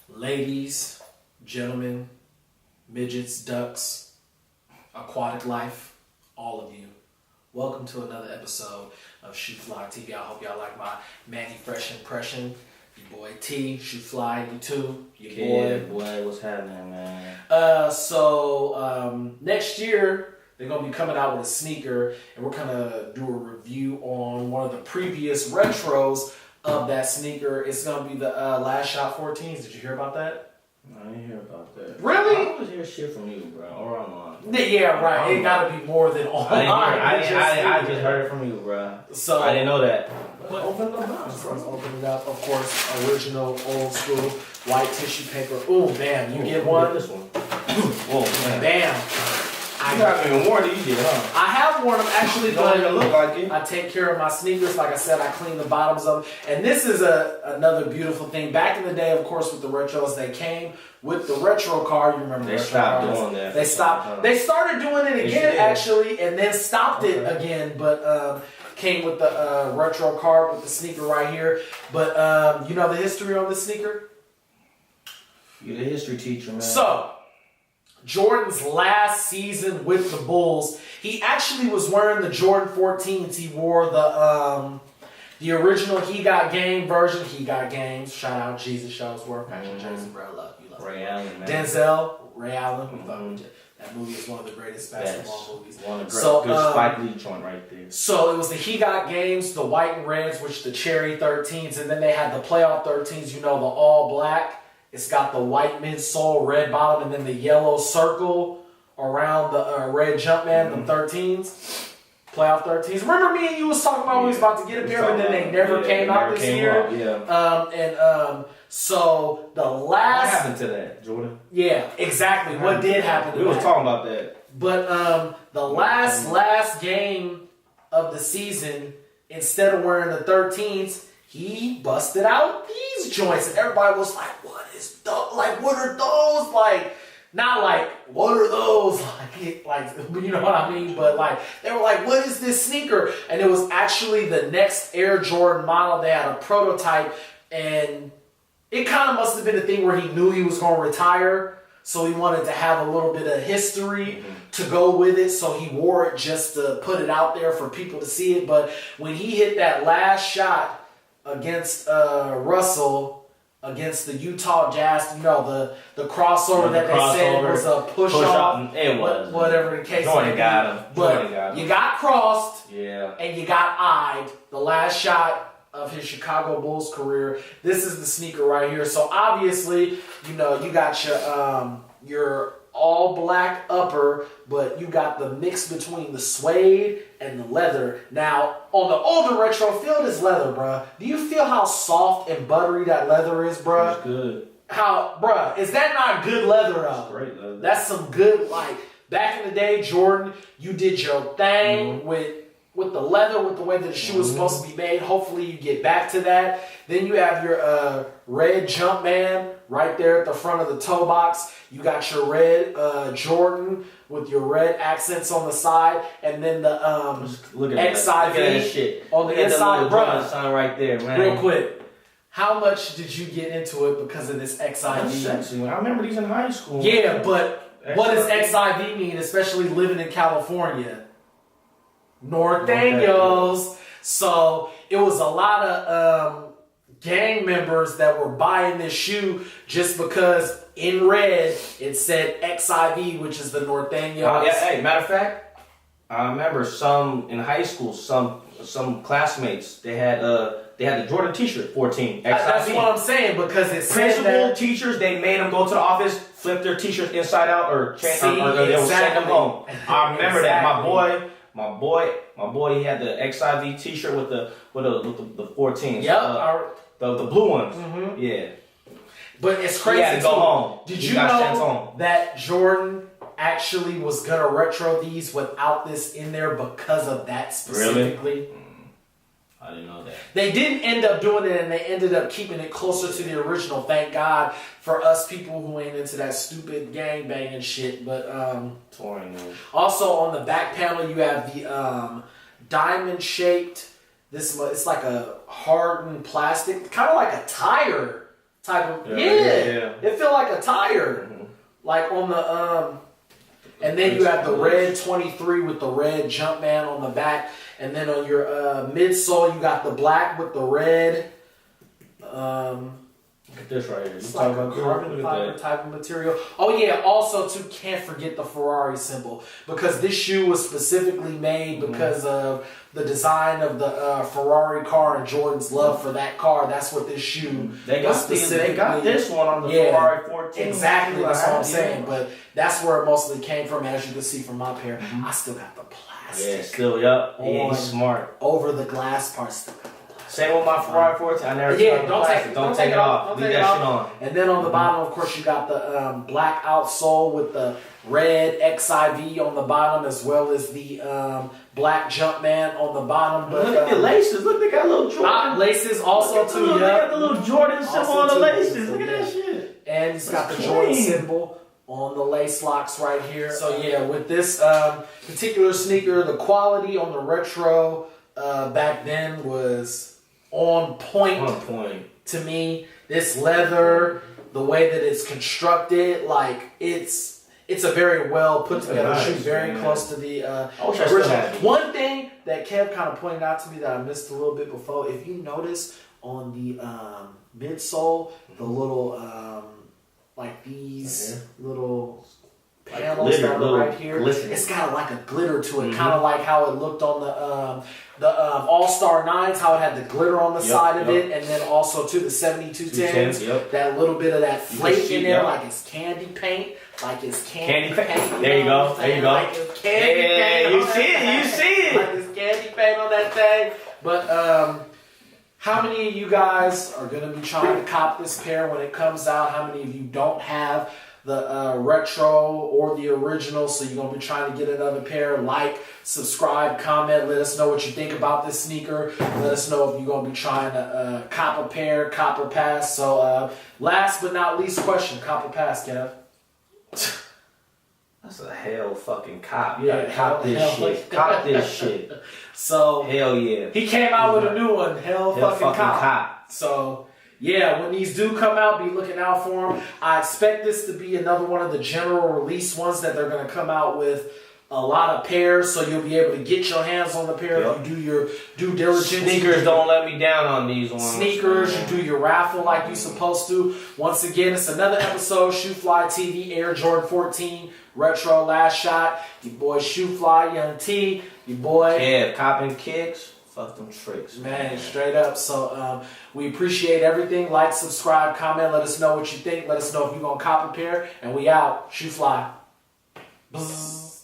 Ladies, gentlemen, midgets, ducks, aquatic life, all of you. Welcome to another episode of Shoot Fly TV. I hope y'all like my Manny Fresh impression. Your boy T, Shoot Fly, you too. Your boy, what's happening, man? Next year, they're going to be coming out with a sneaker, and we're going to do a review on one of the previous retros of that sneaker. It's going to be the Last Shot 14s. Did you hear about that? I didn't hear about that. Really? I always hear shit from you, bro, or online. Yeah, right. It got to be more than online. I just heard it from you, bro. So I didn't know that. But open the box, bro. Open it up. Of course, original, old school, white tissue paper. Ooh, bam. You get one? This one. Whoa, man. Bam. You haven't even worn these yet, huh? I have worn them actually, don't but even look like it. I take care of my sneakers. Like I said, I clean the bottoms of them. And this is another beautiful thing. Back in the day, of course, with the retros, they came with the retro card. You remember they retro stopped cards? doing that. They stopped. They started doing it again, actually, and then stopped it again. But came with the retro card with the sneaker right here. But you know the history on this sneaker? You're the history teacher, man. So, Jordan's last season with the Bulls, he actually was wearing the Jordan 14s. He wore the original He Got Game version. He Got Games. Shout out Jesus Shellsworth. Action Jersey, bro. Love you. Ray Allen, man. Denzel, Ray Allen. That movie is one of the greatest basketball movies. One of the good Spike Lee joint right there. So it was the He Got Games, the white and reds, which the cherry 13s, and then they had the playoff 13s. You know, the all black. It's got the white midsole, red bottom, and then the yellow circle around the red Jumpman, the 13s. Playoff 13s. Remember me and you was talking about we was about to get a pair, but then they never came out this year. So the last... What happened to that, Jordan? Yeah, exactly. What did happen to that? We was talking about that. But the last game of the season, instead of wearing the 13s, he busted out these joints, and everybody was like, "What is like? What are those like?" Not like, "What are those?" Like you know what I mean? But like they were like, "What is this sneaker?" And it was actually the next Air Jordan model. They had a prototype, and it kind of must have been a thing where he knew he was going to retire, so he wanted to have a little bit of history to go with it. So he wore it just to put it out there for people to see it. But when he hit that last shot against Russell, against the Utah Jazz, you know, the crossover that they said was a push-off. It was. Whatever the case Jordan may be. got him. But you got crossed, yeah, and you got eyed. The last shot of his Chicago Bulls career. This is the sneaker right here. So obviously, you know, you got your all black upper, but you got the mix between the suede and the leather. Now, on the older retro, feel this leather, bruh. Do you feel how soft and buttery that leather is, bruh? It's good. Bruh, is that not good leather, though? Great leather. That's some good, like, back in the day, Jordan, you did your thing with the leather, with the way that the shoe was supposed to be made. Hopefully you get back to that. Then you have your red Jumpman right there at the front of the toe box. You got your red Jordan with your red accents on the side, and then the XIV Look at that shit on the inside. Bro, sign right there, man. Real quick, how much did you get into it because of this XIV? That's sexy, man. I remember these in high school. Yeah, but what does XIV mean, especially living in California? Norteños. So it was a lot of gang members that were buying this shoe just because in red it said XIV, which is the Norteños. Hey, matter of fact, I remember some in high school, some classmates they had the Jordan T-shirt 14 XIV. That's what I'm saying, because it said that teachers, they made them go to the office, flip their T-shirts inside out, or change, or they would send them home. I remember that. My boy, he had the XIV T-shirt with the 14s. Yep. The blue ones. Yeah. But it's crazy. He had to go home. Did you know that Jordan actually was gonna retro these without this in there because of that specifically? Really? I didn't know that. They didn't end up doing it, and they ended up keeping it closer to the original. Thank God for us people who ain't into that stupid gang banging shit. But also on the back panel, you have the diamond shaped. It's like a hardened plastic, kind of like a tire type of Yeah. It feel like a tire, like on the and then you have the red 23 with the red Jumpman on the back, and then on your midsole you got the black with the red. Look at this right here. It's like a carbon fiber type of material. Oh yeah, also too, can't forget the Ferrari symbol, because this shoe was specifically made because of the design of the Ferrari car and Jordan's love for that car. That's what this shoe they got this one on the Ferrari 14. Exactly, that's what I'm saying. But that's where it mostly came from, as you can see from my pair. I still got the plastic. Yeah, still, yup. Yeah, he's smart. Over the glass part, still got. Same with my Ferrari 14. I never don't take it off. Leave that shit on. And then on the bottom, of course, you got the black outsole with the red XIV on the bottom, as well as the black Jumpman on the bottom. But look at the laces. Look, they got little Jordan laces also too. They got the little Jordan symbol on the laces. Look at that shit. And it's got the Jordan symbol on the lace locks right here. So yeah, with this particular sneaker, the quality on the retro back then was on point to me. This leather, the way that it's constructed, like it's a very well put together shoe, very close to the original. One thing that Kev kind of pointed out to me that I missed a little bit before, if you notice on the midsole, the little like these little panels that are right here, it's got like a glitter to it, kind of like how it looked on the All-Star 9s, how it had the glitter on the side of it, and then also to the 7210s, that little bit of that flake in there, like it's candy paint, like it's candy paint. There you go, there you go. Like it's candy paint. You see it. Like it's candy paint on that thing. But how many of you guys are going to be trying to cop this pair when it comes out? How many of you don't have the retro or the original, so you're going to be trying to get another pair? Like, subscribe, comment, let us know what you think about this sneaker. Let us know if you're going to be trying to cop a pair, cop or pass. So last but not least question, cop or pass, Kev? That's a hell fucking cop. Yeah, cop this shit. Cop this shit. So hell yeah. He came out with a new one. Hell fucking cop. So yeah, when these do come out, be looking out for them. I expect this to be another one of the general release ones that they're going to come out with a lot of pairs, so you'll be able to get your hands on the pair if you do your due diligence. Sneakers don't let me down on these ones. Sneakers, you do your raffle like you're supposed to. Once again, it's another episode, Shoe Fly TV, Air Jordan 14, Retro Last Shot. Your boy Shoe Fly, Young T, your boy Kev, copping kicks. Fuck them tricks. Man, straight up. So we appreciate everything. Like, subscribe, comment. Let us know what you think. Let us know if you're going to cop a pair. And we out. Shoe Fly. Bzz.